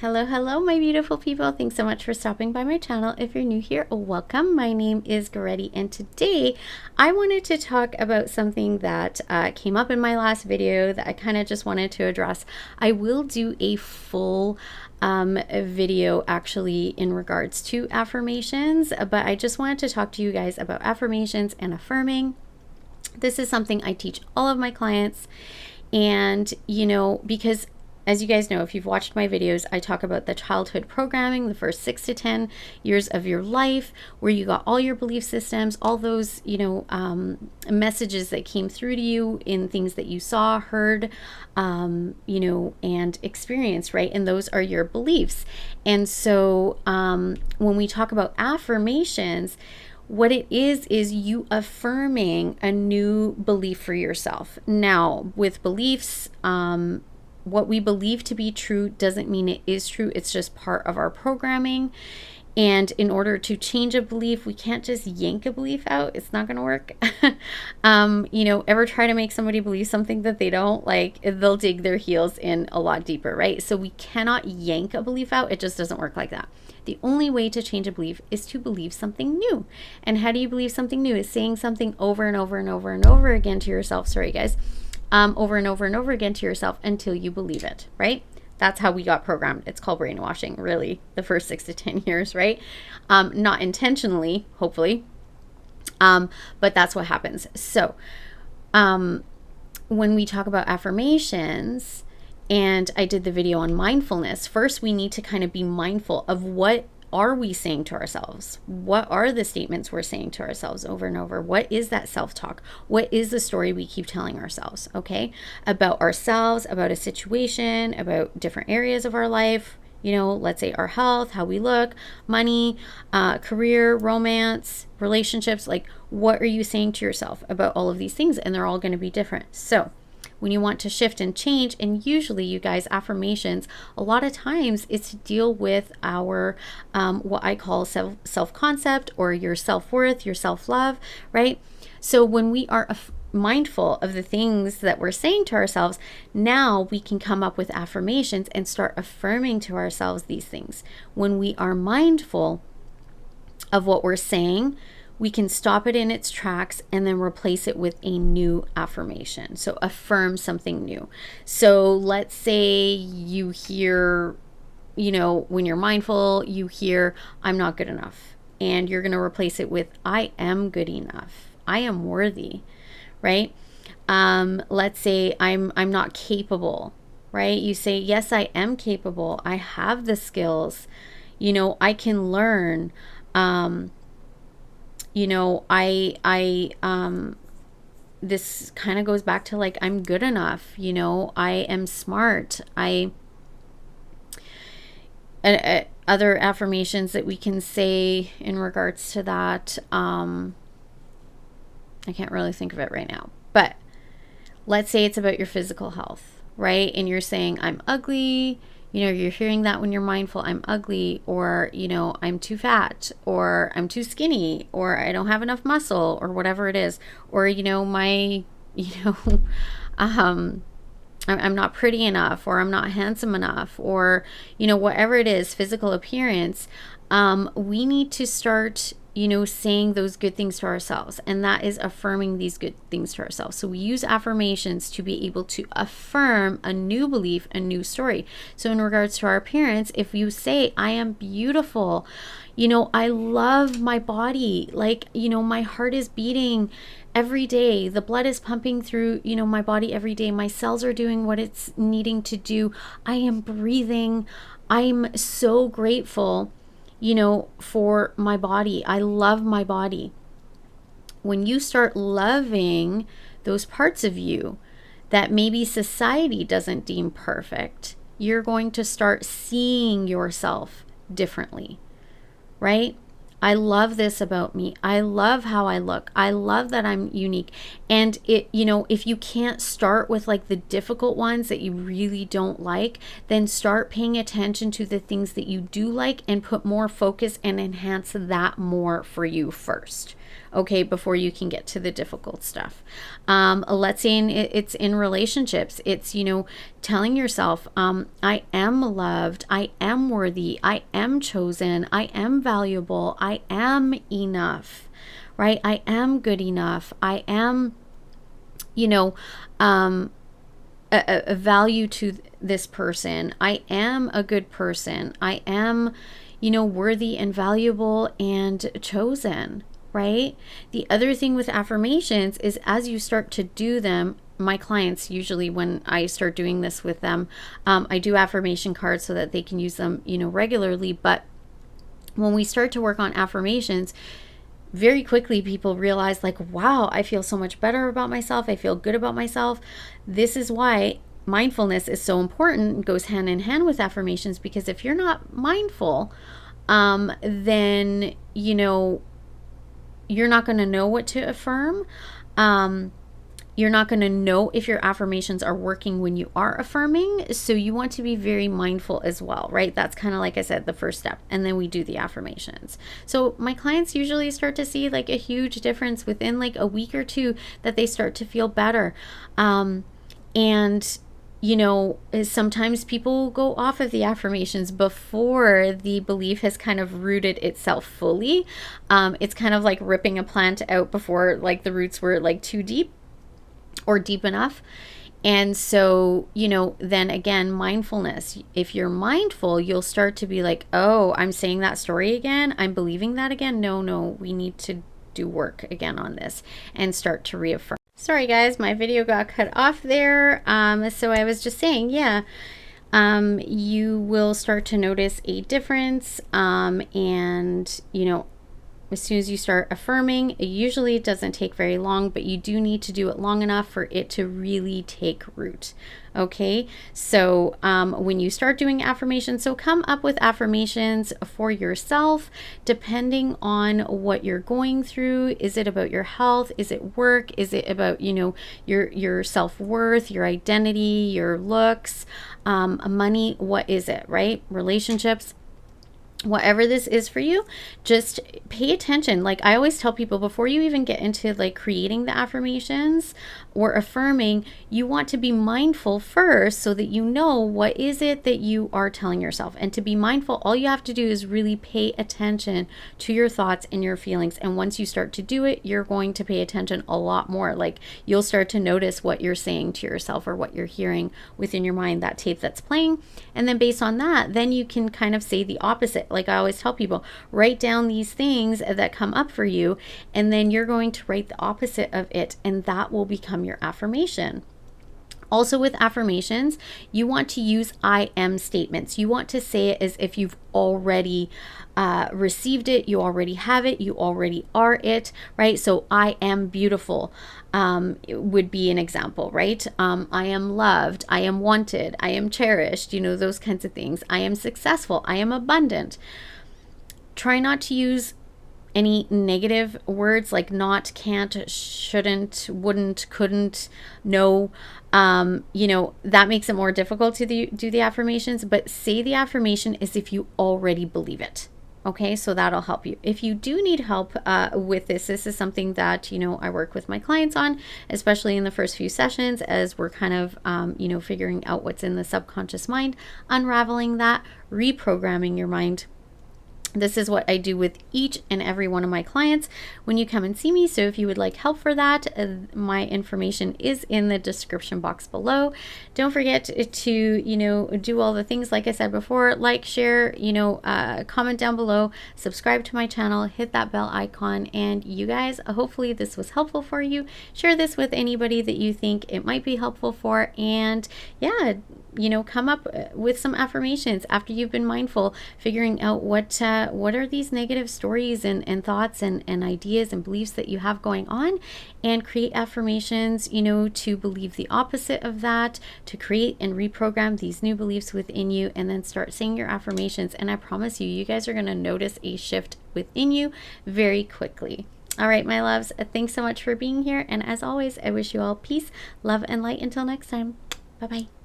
Hello, my beautiful people. Thanks so much for stopping by my channel. If you're new here, welcome. My name is Goretti, and today I wanted to talk about something that came up in my last video that I kind of just wanted to address. I will do a full video actually in regards to affirmations, but I just wanted to talk to you guys about affirmations and affirming. This is something I teach all of my clients, and because as you guys know, if you've watched my videos, I talk about the childhood programming, the first 6 to 10 years of your life, where you got all your belief systems, all those, messages that came through to you in things that you saw, heard, and experienced, right? And those are your beliefs. And so when we talk about affirmations, what it is you affirming a new belief for yourself. Now, with beliefs, what we believe to be true doesn't mean it is true. It's just part of our programming. And in order to change a belief, we can't just yank a belief out. It's not going to work. Ever try to make somebody believe something that they don't like, they'll dig their heels in a lot deeper, right? So we cannot yank a belief out. It just doesn't work like that. The only way to change a belief is to believe something new. And how do you believe something new? Is saying something over and over and over and over again to yourself. Sorry, guys. Over and over and over again to yourself until you believe it, right? That's how we got programmed. It's called brainwashing, really, the first 6 to 10 years, right? Not intentionally, hopefully, but that's what happens. So when we talk about affirmations, and I did the video on mindfulness, first we need to kind of be mindful of what are we saying to ourselves? What are the statements we're saying to ourselves over and over? What is that self-talk? What is the story we keep telling ourselves, okay? About ourselves, about a situation, about different areas of our life, let's say our health, how we look, money, career, romance, relationships. Like, what are you saying to yourself about all of these things? And they're all going to be different. So when you want to shift and change, and usually, you guys, affirmations, a lot of times it's to deal with our what I call self-concept, or your self-worth, your self-love, right? So when we are mindful of the things that we're saying to ourselves, now we can come up with affirmations and start affirming to ourselves these things. When we are mindful of what we're saying, we can stop it in its tracks and then replace it with a new affirmation. So affirm something new. So let's say you hear, when you're mindful, you hear, I'm not good enough. And you're going to replace it with, I am good enough. I am worthy, right? Let's say I'm not capable, right? You say, yes, I am capable. I have the skills. I can learn. This kind of goes back to like, I'm good enough, I am smart. Other affirmations that we can say in regards to that, I can't really think of it right now, but let's say it's about your physical health, right? And you're saying, I'm ugly. You're hearing that when you're mindful, I'm ugly, or, I'm too fat, or I'm too skinny, or I don't have enough muscle, or whatever it is, or, I'm not pretty enough, or I'm not handsome enough, or, whatever it is, physical appearance. We need to start saying those good things to ourselves, and that is affirming these good things to ourselves. So we use affirmations to be able to affirm a new belief, a new story. So in regards to our appearance, if you say, I am beautiful, I love my body, like, my heart is beating every day, the blood is pumping through, my body every day, my cells are doing what it's needing to do, I am breathing, I'm so grateful for my body. I love my body. When you start loving those parts of you that maybe society doesn't deem perfect, you're going to start seeing yourself differently, right? I love this about me. I love how I look. I love that I'm unique. And if you can't start with like the difficult ones that you really don't like, then start paying attention to the things that you do like and put more focus and enhance that more for you first. okay, before you can get to the difficult stuff. Let's say it's in relationships. It's, telling yourself, I am loved, I am worthy, I am chosen, I am valuable, I am enough, right? I am good enough. I am, a value to this person. I am a good person. I am, worthy and valuable and chosen, right? The other thing with affirmations is as you start to do them, my clients, usually when I start doing this with them, I do affirmation cards so that they can use them, regularly. But when we start to work on affirmations, very quickly people realize, like, wow, I feel so much better about myself. I feel good about myself. This is why mindfulness is so important. It goes hand in hand with affirmations, because if you're not mindful, then, you're not going to know what to affirm. You're not going to know if your affirmations are working when you are affirming. So you want to be very mindful as well, right? That's kind of, like I said, the first step. And then we do the affirmations. So my clients usually start to see like a huge difference within like a week or two, that they start to feel better. And sometimes people go off of the affirmations before the belief has kind of rooted itself fully. It's kind of like ripping a plant out before like the roots were like too deep or deep enough. And so, then again, mindfulness. If you're mindful, you'll start to be like, oh, I'm saying that story again. I'm believing that again. No, we need to do work again on this and start to reaffirm. Sorry guys, my video got cut off there. So I was just saying, you will start to notice a difference. And, as soon as you start affirming, it usually doesn't take very long, but you do need to do it long enough for it to really take root. Okay, so when you start doing affirmations, so come up with affirmations for yourself, depending on what you're going through. Is it about your health? Is it work? Is it about, your self-worth, your identity, your looks, money? What is it, right? Relationships? Whatever this is for you, just pay attention. Like I always tell people, before you even get into like creating the affirmations or affirming, you want to be mindful first, so that you know what is it that you are telling yourself. And to be mindful, all you have to do is really pay attention to your thoughts and your feelings. And once you start to do it, you're going to pay attention a lot more. Like you'll start to notice what you're saying to yourself or what you're hearing within your mind, that tape that's playing. And then based on that, then you can kind of say the opposite. Like I always tell people, write down these things that come up for you, and then you're going to write the opposite of it, and that will become your affirmation. Also with affirmations, you want to use I am statements. You want to say it as if you've already received it, you already have it, you already are it, right? So I am beautiful would be an example, right? I am loved, I am wanted, I am cherished, those kinds of things. I am successful, I am abundant. Try not to use any negative words like not, can't, shouldn't, wouldn't, couldn't, no. That makes it more difficult to do the affirmations, but say the affirmation as if you already believe it. Okay, so that'll help you. If you do need help with this is something that, I work with my clients on, especially in the first few sessions, as we're kind of, figuring out what's in the subconscious mind, unraveling that, reprogramming your mind. This is what I do with each and every one of my clients when you come and see me. So if you would like help for that, my information is in the description box below. Don't forget to, do all the things like I said before, like, share, comment down below, subscribe to my channel, hit that bell icon. And you guys, hopefully this was helpful for you. Share this with anybody that you think it might be helpful for. And yeah, come up with some affirmations after you've been mindful, figuring out what are these negative stories and thoughts and ideas and beliefs that you have going on, and create affirmations, to believe the opposite of that, to create and reprogram these new beliefs within you, and then start saying your affirmations. And I promise you, you guys are going to notice a shift within you very quickly. All right, my loves, thanks so much for being here. And as always, I wish you all peace, love, and light until next time. Bye-bye.